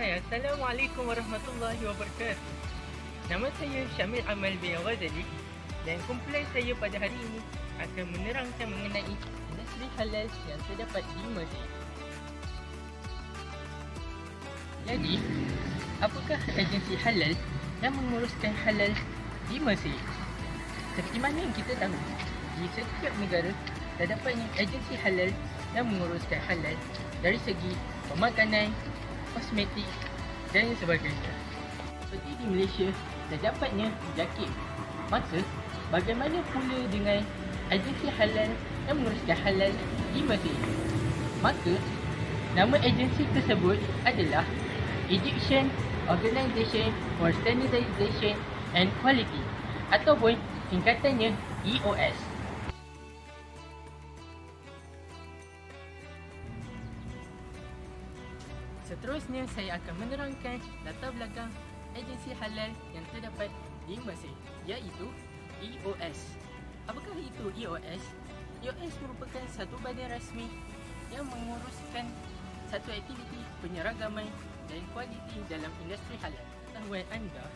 Hai, Assalamualaikum warahmatullahi wabarakatuh. Nama saya Syamil Amal bin Ghazali dan kumpulan saya pada hari ini akan menerangkan mengenai industri halal yang terdapat di Mesir. Jadi, apakah agensi halal yang menguruskan halal di Mesir? Seperti mana yang kita tahu, di setiap negara terdapatnya agensi halal yang menguruskan halal dari segi pemakanan, kosmetik dan sebagainya. Seperti di Malaysia, terdapatnya JAKIM. Maka, bagaimana pula dengan agensi halal yang menguruskan halal di Mesir? Maka, nama agensi tersebut adalah Egyptian Organisation for Standardization and Quality ataupun singkatannya EOS. Seterusnya, saya akan menerangkan latar belakang agensi halal yang terdapat di Mesir, iaitu EOS. Apakah itu EOS? EOS merupakan satu badan rasmi yang menguruskan satu aktiviti penyeragaman dan kualiti dalam industri halal. Pengetahuan anda,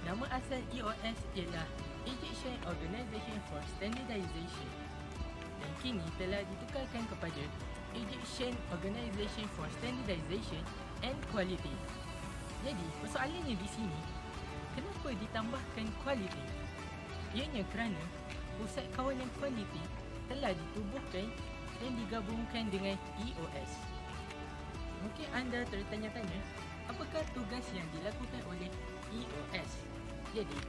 nama asal EOS ialah Egyptian Organisation for Standardization dan kini telah ditukarkan kepada Egyptian Organisation for Standardization and Quality. Jadi, persoalannya di sini, kenapa ditambahkan quality? Ianya kerana Pusat Kawalan Kualiti telah ditubuhkan dan digabungkan dengan EOS. Mungkin anda tertanya-tanya, apakah tugas yang dilakukan oleh EOS? Jadi,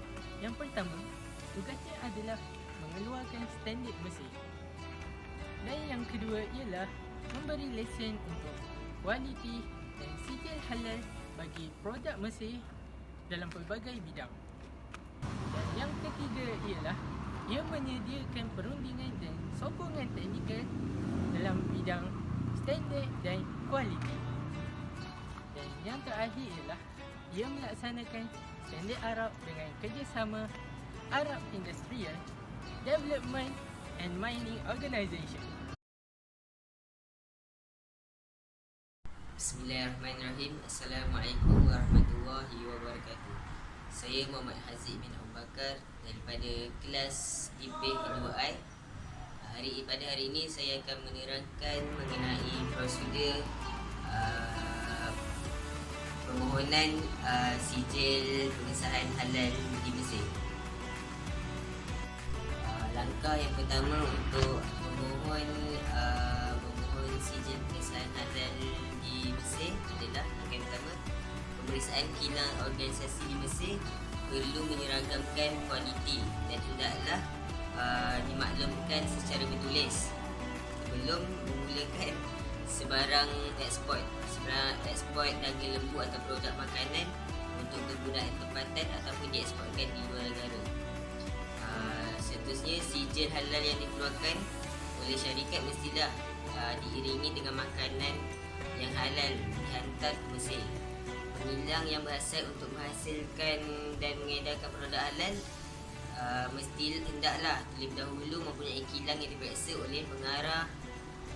yang pertama, tugasnya adalah mengeluarkan standard Mesir. Dan yang kedua ialah memberi lesen untuk kualiti dan sijil halal bagi produk Mesir dalam pelbagai bidang. Dan yang ketiga ialah ia menyediakan perundingan dan sokongan teknikal dalam bidang standard dan kualiti. Dan yang terakhir ialah ia melaksanakan standard Arab dengan kerjasama Arab Industrial Development and Mining Organisation. Bismillahirrahmanirrahim. Assalamualaikum warahmatullahi wabarakatuh. Saya Muhammad Haziq bin Abu Bakar daripada kelas IPH 2I. Pada hari ini saya akan menerangkan mengenai prosedur permohonan sijil pengesahan halal di Mesir. Langkah yang pertama untuk memohon sijil pengesahan halal di Mesir adalah yang pertama, pemeriksaan kilang organisasi di Mesir perlu menyeragamkan kualiti dan hendaklah dimaklumkan secara bertulis sebelum memulakan sebarang ekspor dagangan lembu atau produk makanan untuk kegunaan tempatan ataupun dieksporkan di luar negara. Seterusnya, sijil halal yang dikeluarkan oleh syarikat mestilah diiringi dengan makanan yang halal dihantar ke Mesir. Pengilang yang berasal untuk menghasilkan dan mengedarkan produk halal hendaklah terlebih dahulu mempunyai kilang yang diperiksa oleh pengarah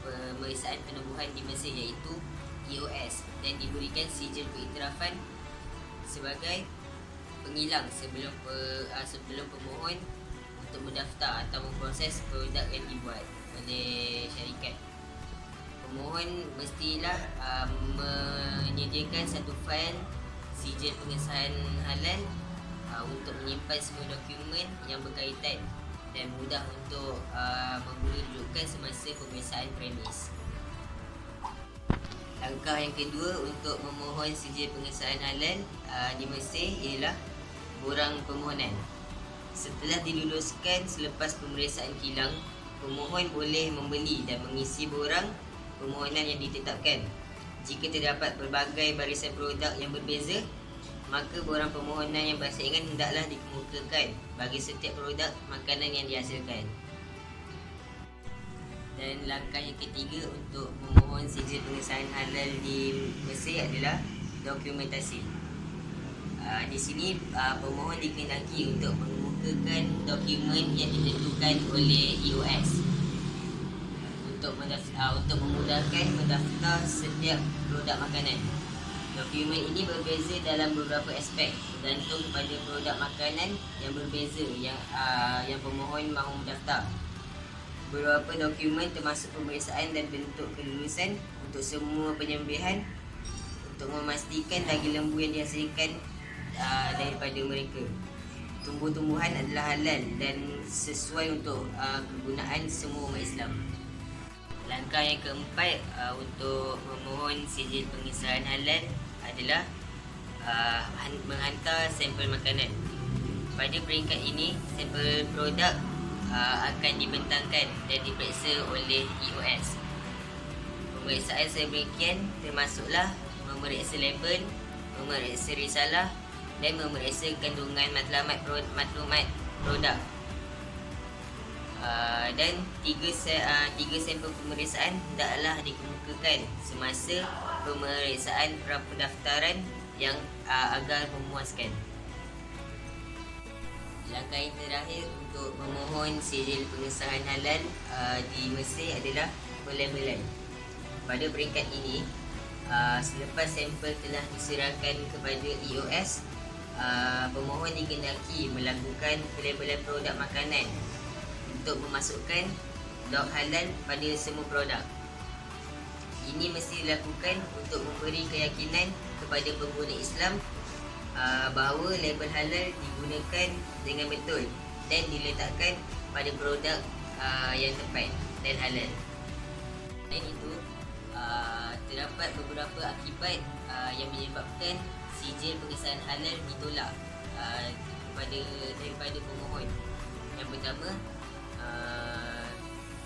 pemeriksaan penubuhan di Mesir iaitu EOS dan diberikan sijil pengiktirafan sebagai pengilang sebelum pemohon untuk mendaftar atau memproses produk yang dibuat oleh syarikat. Pemohon mestilah menyediakan satu fail sijil pengesahan halal untuk menyimpan semua dokumen yang berkaitan dan mudah untuk memberi rujukan semasa pemeriksaan premis. Langkah yang kedua untuk memohon sijil pengesahan halal di Mesir ialah borang permohonan. Setelah diluluskan selepas pemeriksaan kilang, pemohon boleh membeli dan mengisi borang permohonan yang ditetapkan. Jika terdapat pelbagai barisan produk yang berbeza, maka borang permohonan yang bersaingan hendaklah dikemukakan bagi setiap produk makanan yang dihasilkan. Dan langkah yang ketiga untuk memohon sijil pengesahan halal di Mesir adalah dokumentasi. Di sini pemohon dikehendaki untuk mengemukakan dokumen yang ditentukan oleh EOS untuk memudahkan mendaftar setiap produk makanan. Dokumen ini berbeza dalam beberapa aspek bergantung kepada produk makanan yang berbeza yang pemohon mahu mendaftar. Beberapa dokumen termasuk pemeriksaan dan bentuk kelulusan untuk semua penyembelihan untuk memastikan daging lembu yang dihasilkan daripada mereka. Tumbuh-tumbuhan adalah halal dan sesuai untuk kegunaan semua umat Islam. Langkah yang keempat untuk memohon sijil pengesahan halal adalah menghantar sampel makanan. Pada peringkat ini, sampel produk akan dibentangkan dan diperiksa oleh EOS. Pemeriksaan sedemikian termasuklah memeriksa label, memeriksa risalah dan memeriksa kandungan maklumat produk. Dan tiga sampel pemeriksaan hendaklah dikemukakan semasa pemeriksaan pra-pendaftaran yang agar memuaskan. Langkah yang terakhir untuk memohon sijil pengesahan halal di Mesir adalah pelabelan. Pada peringkat ini, selepas sampel telah diserahkan kepada EOS, pemohon dikehendaki melakukan pelabelan produk makanan untuk memasukkan lauk halal pada semua produk. Ini mesti dilakukan untuk memberi keyakinan kepada pengguna Islam bahawa label halal digunakan dengan betul dan diletakkan pada produk yang tepat dan halal. Selain itu, terdapat beberapa akibat yang menyebabkan sijil pengesahan halal ditolak daripada pemohon. Yang pertama,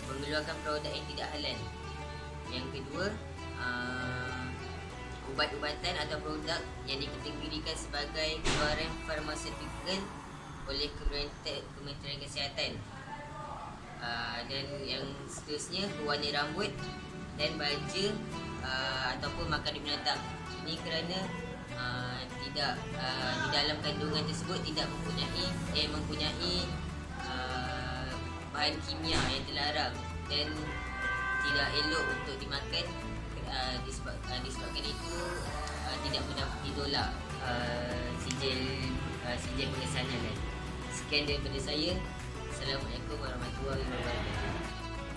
mengeluarkan produk yang tidak halal. Yang kedua, ubat-ubatan atau produk yang dikategorikan sebagai keluaran farmasetikal oleh Kementerian Kesihatan. Dan yang seterusnya, pewarna rambut dan baja ataupun makanan binatang. Ini kerana tidak di dalam kandungan tersebut tidak mempunyai bahan kimia yang terlarang dan tidak elok untuk dimakan. Disebabkan itu tidak mudah ditolak sijil pengesahan halal. Sekian daripada saya. Assalamualaikum warahmatullahi wabarakatuh.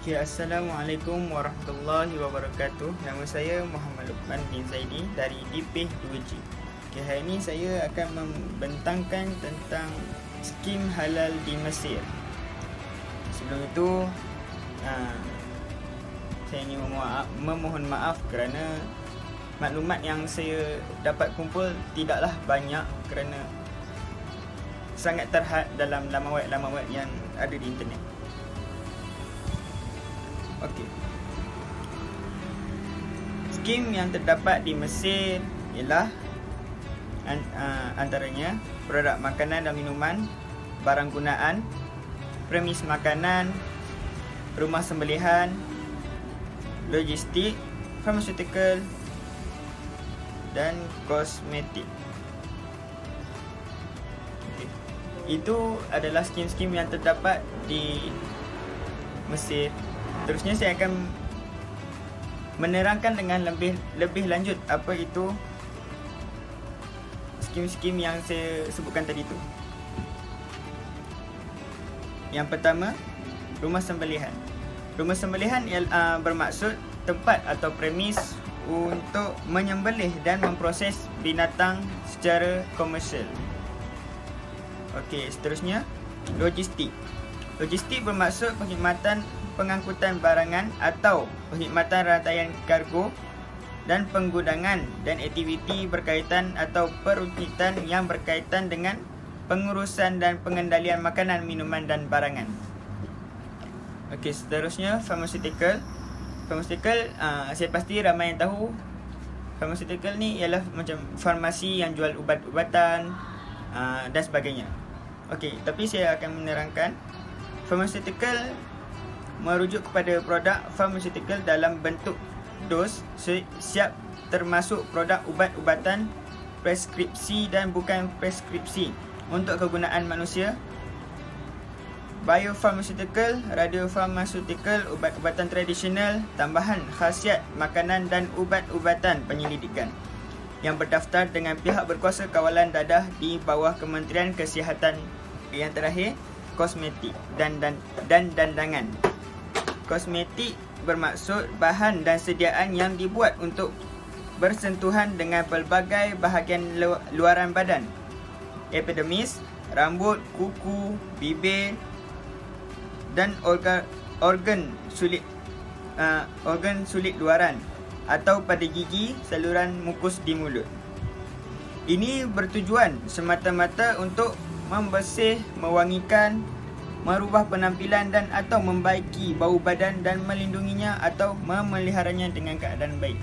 Okay, Assalamualaikum warahmatullahi wabarakatuh. Nama saya Muhammad Luqman bin Zaidi dari DIPIH 2G. Okay, hari ini saya akan membentangkan tentang skim halal di Mesir. Sebelum itu, saya ingin memohon maaf kerana maklumat yang saya dapat kumpul tidaklah banyak kerana sangat terhad dalam laman web yang ada di internet. Okey. Skim yang terdapat di Mesir ialah antaranya produk makanan dan minuman, barang gunaan, premis makanan, rumah sembelihan, logistik, pharmaceutical dan kosmetik. Okay. Itu adalah skim-skim yang terdapat di Mesir. Terusnya saya akan menerangkan dengan lebih lanjut apa itu skim-skim yang saya sebutkan tadi itu. Yang pertama, rumah sembelihan. Rumah sembelihan bermaksud tempat atau premis untuk menyembelih dan memproses binatang secara komersial. Okey, seterusnya logistik. Logistik bermaksud perkhidmatan pengangkutan barangan atau perkhidmatan rantaian kargo dan penggudangan dan aktiviti berkaitan atau peruntitan yang berkaitan dengan pengurusan dan pengendalian makanan, minuman dan barangan. Okey, seterusnya pharmaceutical. Pharmaceutical, saya pasti ramai yang tahu pharmaceutical ni ialah macam farmasi yang jual ubat-ubatan dan sebagainya. Okey, tapi saya akan menerangkan pharmaceutical merujuk kepada produk pharmaceutical dalam bentuk dos siap, termasuk produk ubat-ubatan preskripsi dan bukan preskripsi untuk kegunaan manusia, biopharmaceutical, radiopharmaceutical, ubat-ubatan tradisional, tambahan khasiat makanan dan ubat-ubatan penyelidikan. yang berdaftar dengan pihak berkuasa kawalan dadah di bawah Kementerian Kesihatan. Yang terakhir, kosmetik dan dandangan. Kosmetik bermaksud bahan dan sediaan yang dibuat untuk bersentuhan dengan pelbagai bahagian luaran badan. Epidermis, rambut, kuku, bibir dan organ sulit luaran atau pada gigi, saluran mukus di mulut. Ini bertujuan semata-mata untuk membersih, mewangikan, merubah penampilan dan atau membaiki bau badan dan melindunginya atau memeliharanya dengan keadaan baik.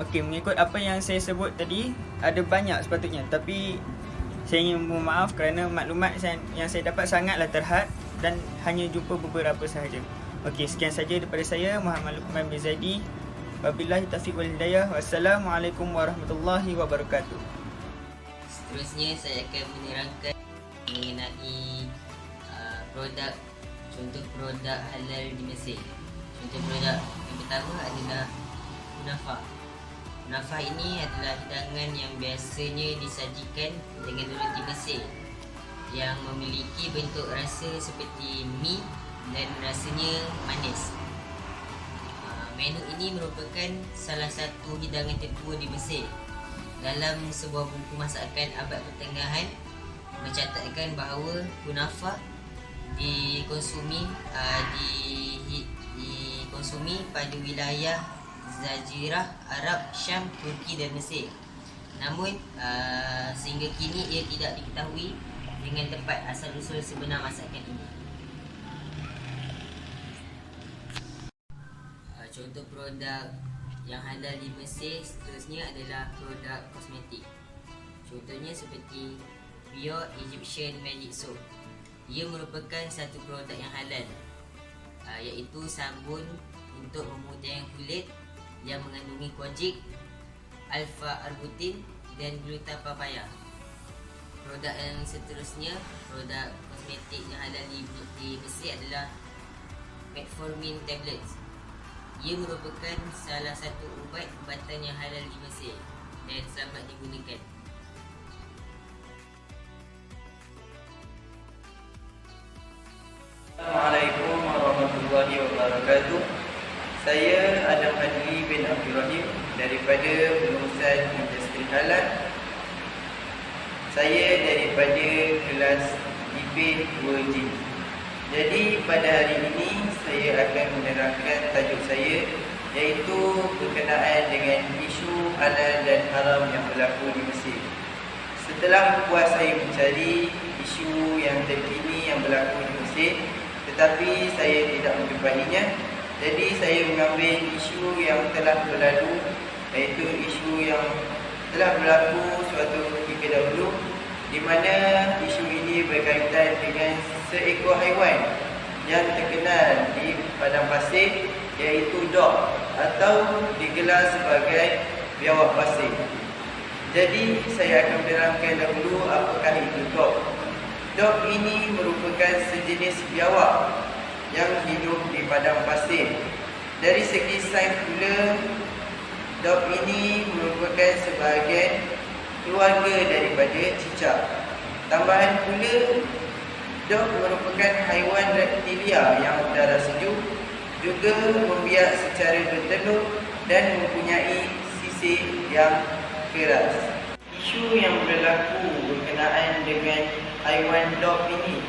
Okey, mengikut apa yang saya sebut tadi, ada banyak sepatutnya, tapi saya ingin mohon maaf kerana maklumat yang saya dapat sangatlah terhad dan hanya jumpa beberapa sahaja. Okey, sekian saja daripada saya, Muhammad Luqman bin Zaidi. Wabillahi taufiq wal hidayah. Wassalamualaikum warahmatullahi wabarakatuh. Seterusnya saya akan menerangkan mengenai contoh produk halal di Mesir. Contoh produk yang pertama adalah kunafa. Kunafa ini adalah hidangan yang biasanya disajikan dengan roti Mesir yang memiliki bentuk rasa seperti mie dan rasanya manis. Menu ini merupakan salah satu hidangan tertua di Mesir. Dalam sebuah buku masakan abad pertengahan mencatatkan bahawa kunafa dikonsumi pada wilayah Jazirah Arab, Syam, Turki dan Mesir. Namun sehingga kini ia tidak diketahui dengan tepat asal-usul sebenar masakan ini. Contoh produk yang halal di Mesir seterusnya adalah produk kosmetik. Contohnya seperti Pure Egyptian Magic Soap. Ia merupakan satu produk yang halal, iaitu sabun untuk memutihkan kulit yang mengandungi kojic, alpha-arbutin dan gluta papaya. Produk yang seterusnya, produk kosmetik yang halal di Mesir adalah metformin tablets. Ia merupakan salah satu ubat-ubatan yang halal di Mesir dan selamat digunakan. Assalamualaikum warahmatullahi wabarakatuh. Saya Adam Fadli bin Abdul Rahim daripada Pengurusan Industri Halal. Saya daripada kelas IP 2G. Jadi pada hari ini saya akan menerangkan tajuk saya, iaitu berkenaan dengan isu halal dan haram yang berlaku di Mesir. Setelah puas saya mencari isu yang terkini yang berlaku di Mesir, tetapi saya tidak menjumpainya, jadi saya mengambil isu yang telah berlalu, iaitu isu yang telah berlaku suatu ketika dahulu, di mana isu ini berkaitan dengan seekor haiwan yang terkenal di padang pasir, iaitu dog atau digelar sebagai biawak pasir. Jadi saya akan menerangkan dahulu apakah itu dog. Dog ini merupakan sejenis biawak yang hidup di padang pasir. Dari segi sains pula, dog ini merupakan sebagai keluarga daripada cicak. Tambahan pula, dog merupakan haiwan reptilia yang berdarah sejuk, juga membiak secara bertelur dan mempunyai sisik yang keras. Isu yang berlaku berkenaan dengan haiwan dog ini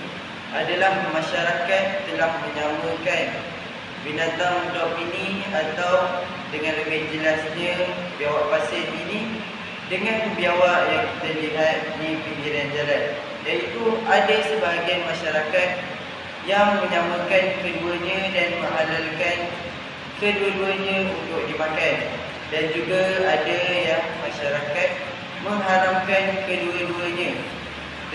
adalah masyarakat telah menyamakan binatang dog ini atau dengan lebih jelasnya biawak pasir ini dengan biawak yang kita lihat di pinggiran jalan, iaitu ada sebahagian masyarakat yang menyamakan keduanya dan menghalalkan kedua-duanya untuk dimakan, dan juga ada yang masyarakat mengharamkan kedua-duanya.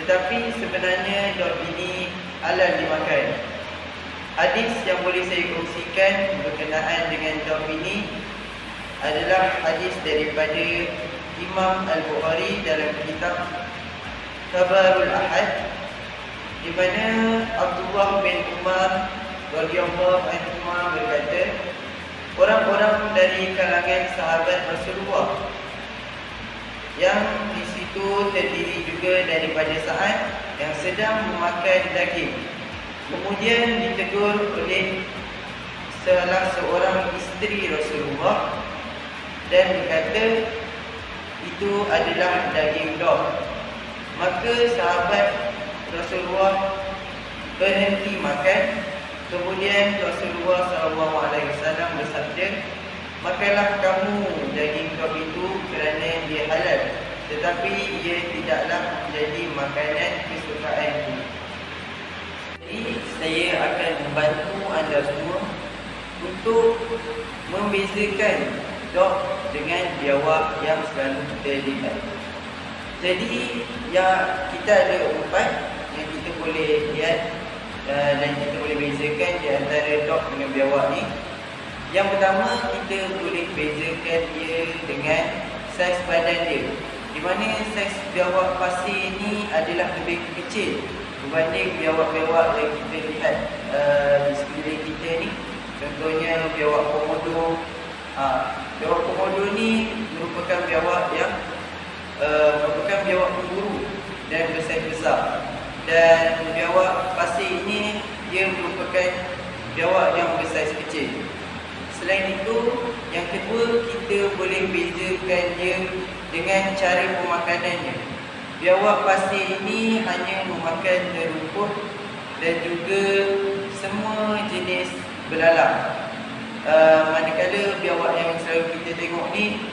Tetapi sebenarnya dog ini halal dimakan. Hadis yang boleh saya kongsikan berkenaan dengan dog ini adalah hadis daripada Imam Al-Bukhari dalam kitab Khabarul Ahad, di mana Abdullah bin Umar radhiyallahu anhu berkata, orang-orang dari kalangan sahabat Rasulullah, yang di situ terdiri juga daripada Sa'ad yang sedang memakan daging. Kemudian ditegur oleh salah seorang isteri Rasulullah dan berkata itu adalah daging dog. Maka sahabat Rasulullah berhenti makan. Kemudian Rasulullah SAW bersabda, makanlah kamu daging dog itu kerana dia halal, tetapi ia tidaklah menjadi makanan kesukaanku. Jadi saya akan membantu anda semua untuk membezakan dog dengan biawak yang selalu kita lihat. Jadi kita ada 4 yang kita boleh lihat dan kita boleh bezakan di antara dog dengan biawak ni. Yang pertama, kita boleh bezakan dia dengan saiz badan dia, di mana saiz biawak pasir ni adalah lebih kecil berbanding biawak-biawak yang kita lihat di sekeliling kita ni. Contohnya biawak komodo. Biawak komodo ni merupakan biawak yang merupakan biawak pemburu dan bersaiz besar. Dan biawak pasir ini dia merupakan biawak yang bersaiz kecil. Selain itu, yang kedua, kita boleh bezakan dia dengan cara pemakanannya. Biawak pasir ini hanya memakan rumput dan juga semua jenis belalang. Manakala biawak yang selalu kita tengok ni,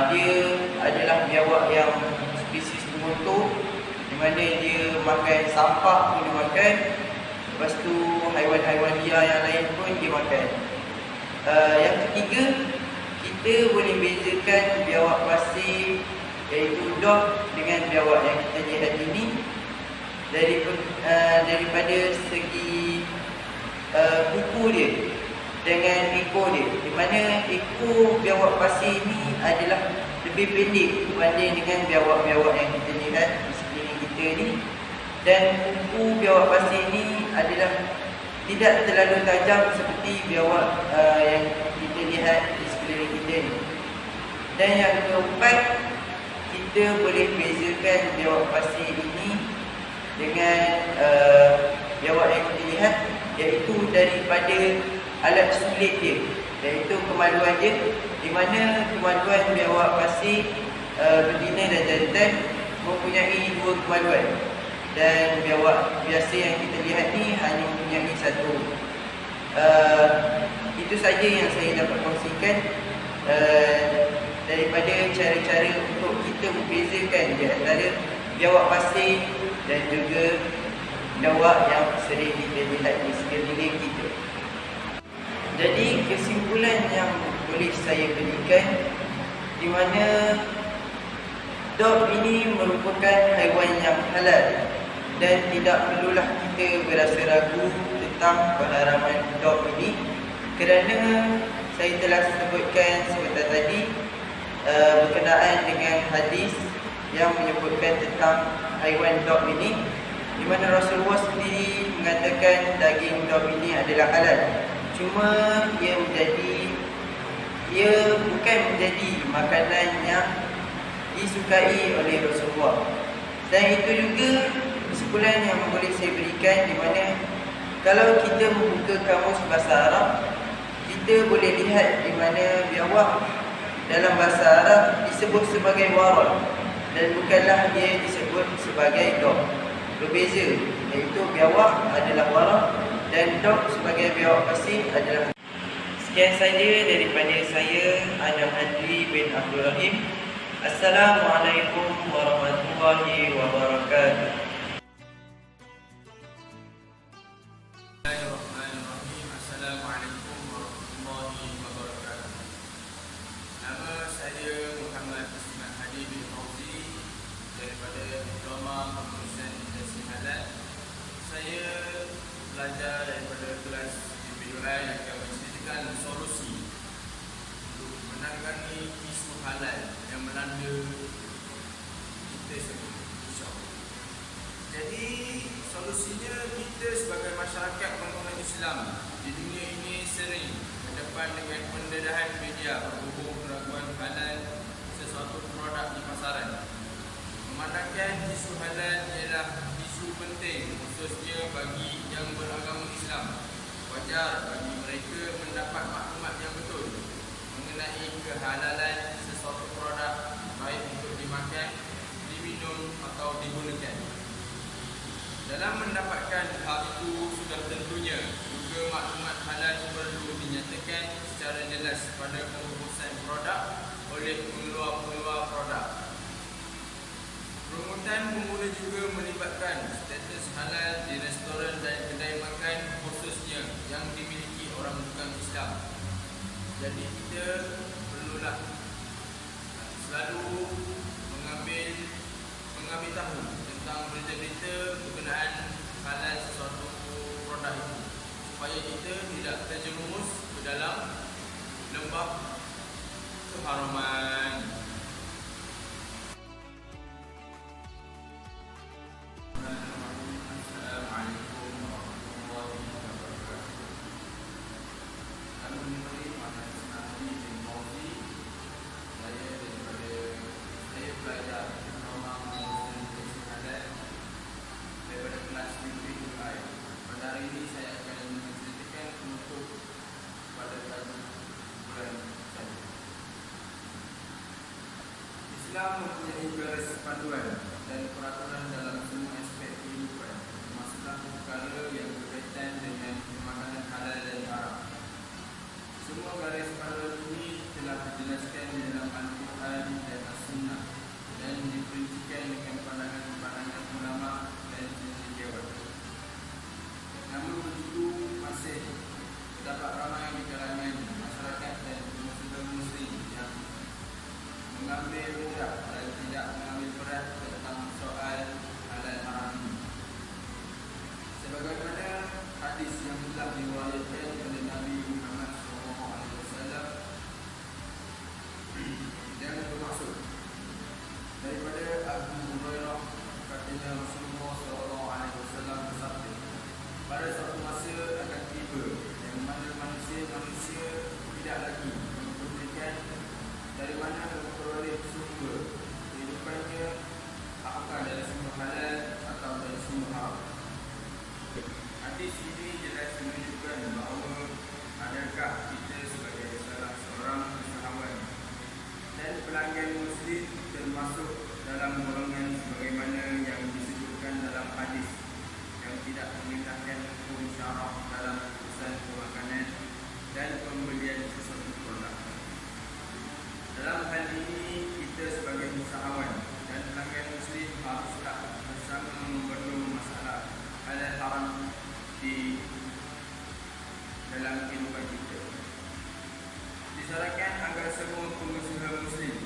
dia adalah biawak yang spesies pengontor, di mana dia makan sampah pun dia makan. Lepas tu haiwan-haiwan liar yang lain pun dia makan. Yang ketiga, kita boleh bezakan biawak pasir iaitu dog dengan biawak yang kita lihat ini daripada segi kuku dia dengan ekor dia, di mana ekor biawak pasir ini adalah lebih pendek berbanding dengan biawak-biawak yang kita lihat di sekeliling kita ni. Dan kuku biawak pasir ini adalah tidak terlalu tajam seperti biawak yang kita lihat di sekeliling kita ni. Dan yang keempat, kita boleh bezakan biawak pasir ini dengan biawak yang kita lihat, iaitu daripada alat sulit dia, iaitu kemaluan dia, di mana kemaluan biawak pasir betina dan jantan mempunyai 2 kemaluan, dan biawak biasa yang kita lihat ni hanya mempunyai 1. Itu saja yang saya dapat kongsikan daripada cara-cara untuk kita membezakan di antara biawak pasir dan juga biawak yang sering kita lihat di sekeliling kita. Jadi kesimpulan yang boleh saya berikan, di mana dog ini merupakan haiwan yang halal dan tidak perlulah kita berasa ragu tentang keharaman dog ini, kerana saya telah sebutkan sebentar tadi berkenaan dengan hadis yang menyebutkan tentang haiwan dog ini, di mana Rasulullah sendiri mengatakan daging dog ini adalah halal. Cuma ia bukan menjadi makanan yang disukai oleh Rasulullah. Dan itu juga kesimpulan yang boleh saya berikan, di mana kalau kita membuka kamus bahasa Arab, kita boleh lihat di mana biawak dalam bahasa Arab disebut sebagai waral dan bukanlah dia disebut sebagai dog. Berbeza, iaitu biawak adalah waral dan dog sebagai biawak pasir adalah. Sekian saja daripada saya, Adam Adli bin Abdul Rahim. Assalamualaikum warahmatullahi wabarakatuh. Bismillahirrahmanirrahim. Assalamualaikum warahmatullahi wabarakatuh. Nama saya Muhammad Ismail Hadi bin Fauzi daripada Diploma Pengurusan Industri Halal. Saya belajar daripada kelas individual yang akan menceritakan solusi untuk menangani isu halal yang melanda kita semua, insyaAllah. manusia berhubung keraguan halal sesuatu produk di pasaran. Memandangkan isu halal ialah isu penting khususnya bagi yang beragama Islam, wajar bagi mereka mendapat maklumat yang betul mengenai kehalalan sesuatu produk baik untuk dimakan, diminum atau digunakan. Dalam mendapatkan hal itu sudah tentunya juga maklumat halal perlu dinyatakan secara jelas pada pengurusan produk oleh pengeluar-pengeluar produk. Perumutan bermula juga melibatkan status halal di restoran dan kedai makan khususnya yang dimiliki orang bukan Islam. Jadi kita perlulah selalu mengambil tahu tentang berita-berita berkenaan halal sesuatu produk itu supaya kita tidak terjerumus ke dalam lembah keharaman. Assalamualaikum warahmatullahi wabarakatuh. Kami memberi pandangan Nabi bin Fauzi. Saya belajar Diploma Muslim Halal daripada kelas Fikih Ulai. Pada hari ini saya akan menceritakan penutup pada tajuk bulan saja. Islam mempunyai garis panduan dan peraturan dalam semua aspek kehidupan, termasuklah perkara yang berkaitan dengan makanan halal dan haram. Semua garis panduan ini telah dijelaskan di dalam Al-Quran dan As-Sunnah dan diperincikan dengan pandangan-pandangan ulama dan cendekiawan. Namun begitu masih terdapat ramai di kalangan masyarakat dan muslim yang mengambil mudah dan tidak mengambil berat tentang soal halal haram ini. Sebagaimana hadis yang telah diriwayatkan oleh Nabi Muhammad SAW yang bermaksud daripada Abu Hurairah, katanya Rasulullah SAW bersabda, pada suatu masa akan tiba yang mana manusia tidak lagi memperhatikan dari mana memperoleh sumber kehidupannya, apakah dari sumber halal atau dari sumber haram. Hadis ini jelas menunjukkan bahawa adakah kita sebagai salah seorang usahawan dan pelanggan muslim termasuk dalam golongan sebagaimana yang disebutkan dalam hadis yang tidak mengindahkan hukum syarak dalam urusan pemakanan dan pembelian sesuatu produk. Dalam hal ini kita sebagai usahawan dan pelanggan muslim haruslah bersama membendung masalah halal haram di dalam kehidupan kita. Disarankan agar semua pengusaha muslim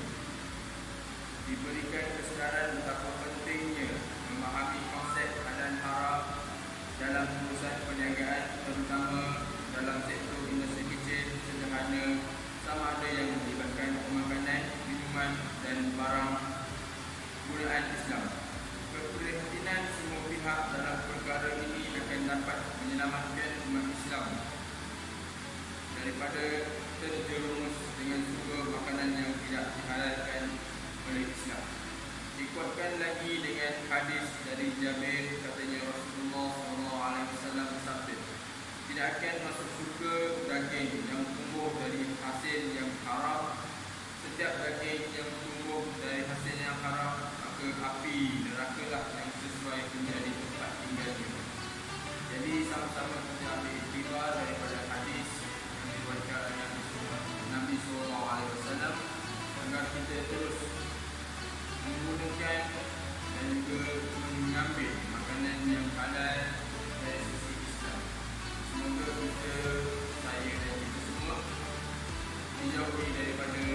diberikan kesedaran betapa pentingnya memahami konsep halal haram dalam urusan perniagaan, terutama dalam sektor industri kecil sederhana, sama ada yang melibatkan pemakanan, minuman dan barang gunaan Islam. Keprihatinan semua pihak dalam perkara ini akan dapat menyelamatkan umat Islam daripada terjerumus dengan sumber makanan yang tidak dihalalkan oleh Islam. Dikuatkan lagi dengan hadis dari Jabir, katanya Rasulullah SAW bersabda, tidak akan masuk surga daging yang tumbuh dari hasil yang haram. Setiap daging yang tumbuh dari hasil yang haram, maka api nerakalah yang sesuai menjadi tempat tinggalnya. Jadi sama-sama kita ambil iktibar daripada hadis yang diriwayatkan oleh Nabi SAW agar kita terus menggunakan dan juga mengambil makanan yang halal dari sisi Islam. Semoga kita, saya dan kita semua dijauhi daripada